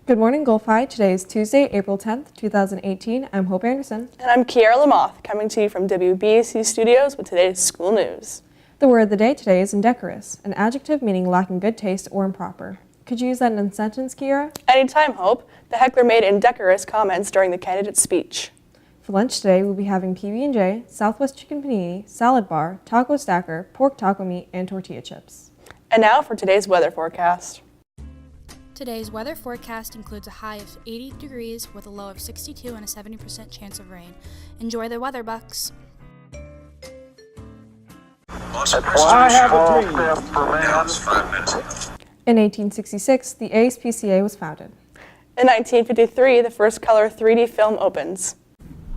Good morning, Gulf High. Today is Tuesday, April 10th, 2018. I'm Hope Anderson. And I'm Kiara Lamoth, coming to you from WBAC Studios with today's school news. The word of the day today is indecorous, an adjective meaning lacking good taste or improper. Could you use that in a sentence, Kiara? Anytime, Hope. The heckler made indecorous comments during the candidate's speech. For lunch today, we'll be having PB&J, Southwest Chicken Panini, Salad Bar, Taco Stacker, Pork Taco Meat, and Tortilla Chips. And now for today's weather forecast. Today's weather forecast includes a high of 80 degrees with a low of 62 and a 70% chance of rain. Enjoy the weather, Bucks. I have a dream. In 1866, the ASPCA was founded. In 1953, the first color 3D film opens.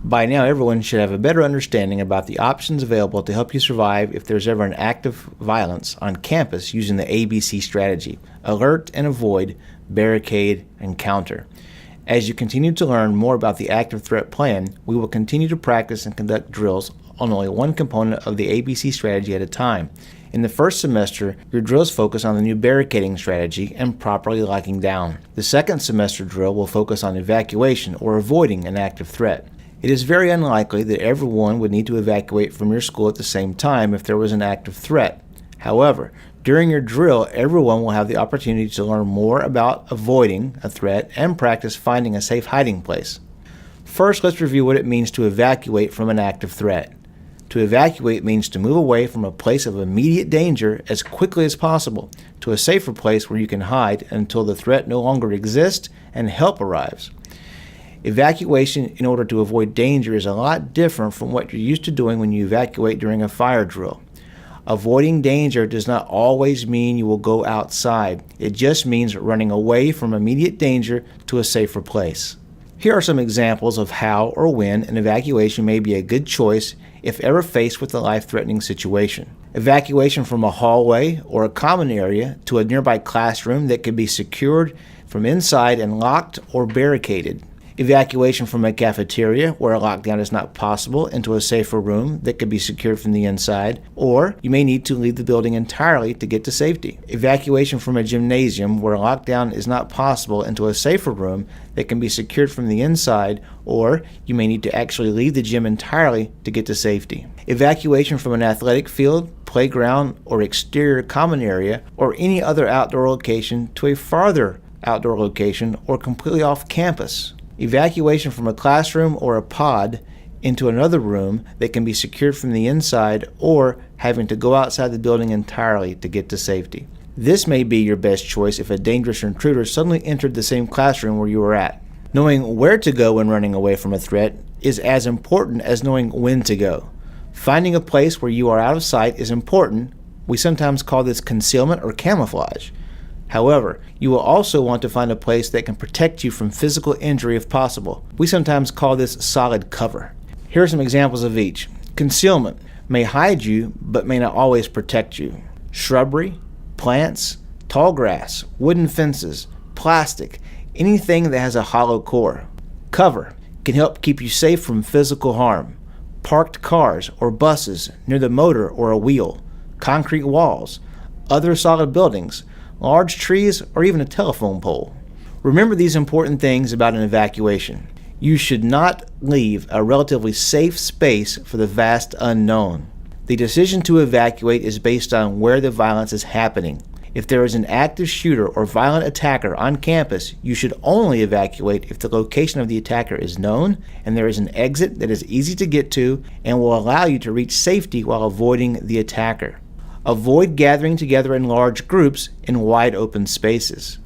By now, everyone should have a better understanding about the options available to help you survive if there's ever an act of violence on campus using the ABC strategy: alert and avoid, barricade, and counter. As you continue to learn more about the active threat plan, we will continue to practice and conduct drills on only one component of the ABC strategy at a time. In the first semester, your drills focus on the new barricading strategy and properly locking down. The second semester drill will focus on evacuation or avoiding an active threat. It is very unlikely that everyone would need to evacuate from your school at the same time if there was an active threat. However, during your drill, everyone will have the opportunity to learn more about avoiding a threat and practice finding a safe hiding place. First, let's review what it means to evacuate from an active threat. To evacuate means to move away from a place of immediate danger as quickly as possible to a safer place where you can hide until the threat no longer exists and help arrives. Evacuation in order to avoid danger is a lot different from what you're used to doing when you evacuate during a fire drill. Avoiding danger does not always mean you will go outside. It just means running away from immediate danger to a safer place. Here are some examples of how or when an evacuation may be a good choice if ever faced with a life-threatening situation. Evacuation from a hallway or a common area to a nearby classroom that can be secured from inside and locked or barricaded. Evacuation from a cafeteria where a lockdown is not possible into a safer room that can be secured from the inside, or you may need to leave the building entirely to get to safety. Evacuation from a gymnasium where a lockdown is not possible into a safer room that can be secured from the inside, or you may need to actually leave the gym entirely to get to safety. Evacuation from an athletic field, playground, or exterior common area, or any other outdoor location to a farther outdoor location or completely off campus. Evacuation from a classroom or a pod into another room that can be secured from the inside, or having to go outside the building entirely to get to safety. This may be your best choice if a dangerous intruder suddenly entered the same classroom where you were at. Knowing where to go when running away from a threat is as important as knowing when to go. Finding a place where you are out of sight is important. We sometimes call this concealment or camouflage. However, you will also want to find a place that can protect you from physical injury if possible. We sometimes call this solid cover. Here are some examples of each. Concealment may hide you, but may not always protect you. Shrubbery, plants, tall grass, wooden fences, plastic, anything that has a hollow core. Cover can help keep you safe from physical harm. Parked cars or buses near the motor or a wheel. Concrete walls, other solid buildings, large trees, or even a telephone pole. Remember these important things about an evacuation. You should not leave a relatively safe space for the vast unknown. The decision to evacuate is based on where the violence is happening. If there is an active shooter or violent attacker on campus, you should only evacuate if the location of the attacker is known and there is an exit that is easy to get to and will allow you to reach safety while avoiding the attacker. Avoid gathering together in large groups in wide open spaces.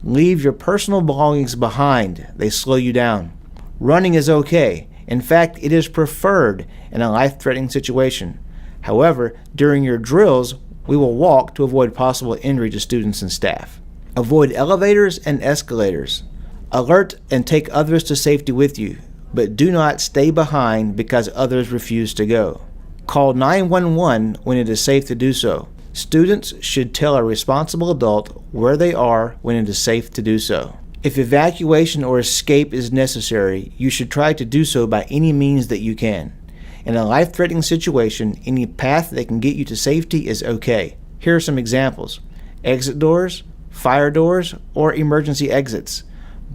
Leave your personal belongings behind. They slow you down. Running is okay. In fact, it is preferred in a life-threatening situation. However, during your drills, we will walk to avoid possible injury to students and staff. Avoid elevators and escalators. Alert and take others to safety with you, but do not stay behind because others refuse to go. Call 911 when it is safe to do so. Students should tell a responsible adult where they are when it is safe to do so. If evacuation or escape is necessary, you should try to do so by any means that you can. In a life-threatening situation, any path that can get you to safety is okay. Here are some examples: exit doors, fire doors, or emergency exits.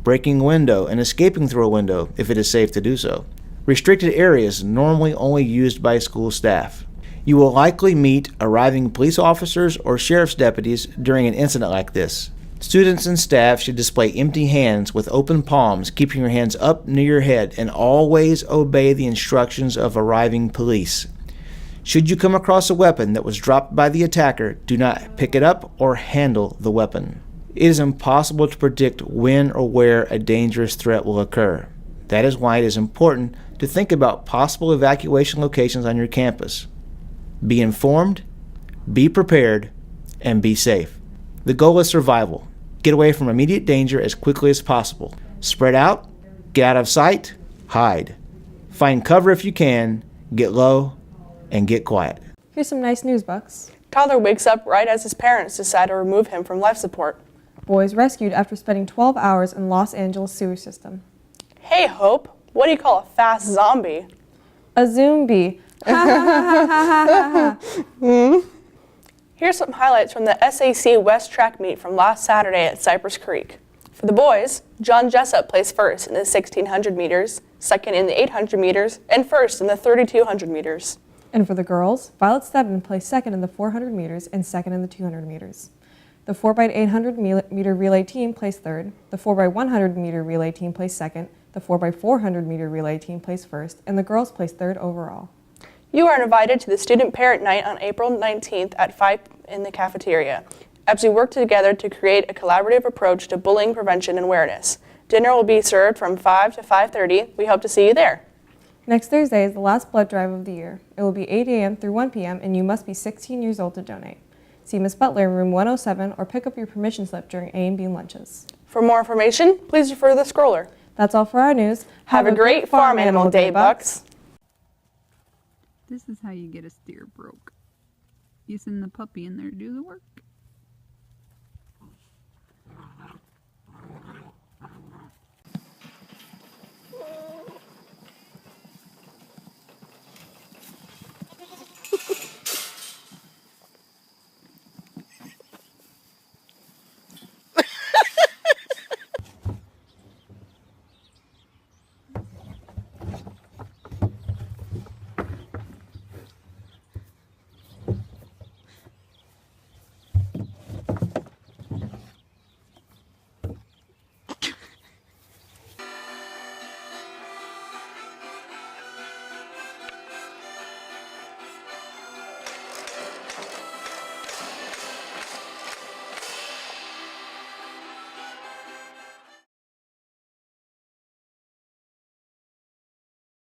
breaking a window, and escaping through a window if it is safe to do so. Restricted areas normally only used by school staff. You will likely meet arriving police officers or sheriff's deputies during an incident like this. Students and staff should display empty hands with open palms, keeping your hands up near your head, and always obey the instructions of arriving police. Should you come across a weapon that was dropped by the attacker, do not pick it up or handle the weapon. It is impossible to predict when or where a dangerous threat will occur. That is why it is important to think about possible evacuation locations on your campus. Be informed, be prepared, and be safe. The goal is survival. Get away from immediate danger as quickly as possible. Spread out, get out of sight, hide. Find cover if you can, get low, and get quiet. Here's some nice news, Bucks. Toddler wakes up right as his parents decide to remove him from life support. Boy is rescued after spending 12 hours in Los Angeles sewer system. Hey, Hope, what do you call a fast zombie? A zombie. Here's some highlights from the SAC West track meet from last Saturday at Cypress Creek. For the boys, John Jessup placed first in the 1600 meters, second in the 800 meters, and first in the 3200 meters. And for the girls, Violet Stebbin placed second in the 400 meters and second in the 200 meters. The 4x800 meter relay team placed third, the 4x100 meter relay team placed second, the 4x400 meter relay team placed first, and the girls placed third overall. You are invited to the Student Parent Night on April 19th at 5 in the cafeteria, as we work together to create a collaborative approach to bullying prevention and awareness. Dinner will be served from 5 to 5:30. We hope to see you there. Next Thursday is the last blood drive of the year. It will be 8 a.m. through 1 p.m. and you must be 16 years old to donate. See Ms. Butler in room 107 or pick up your permission slip during A&B lunches. For more information, please refer to the scroller. That's all for our news. Have a great Farm Animal Day, Bucks. This is how you get a steer broke. You send the puppy in there to do the work.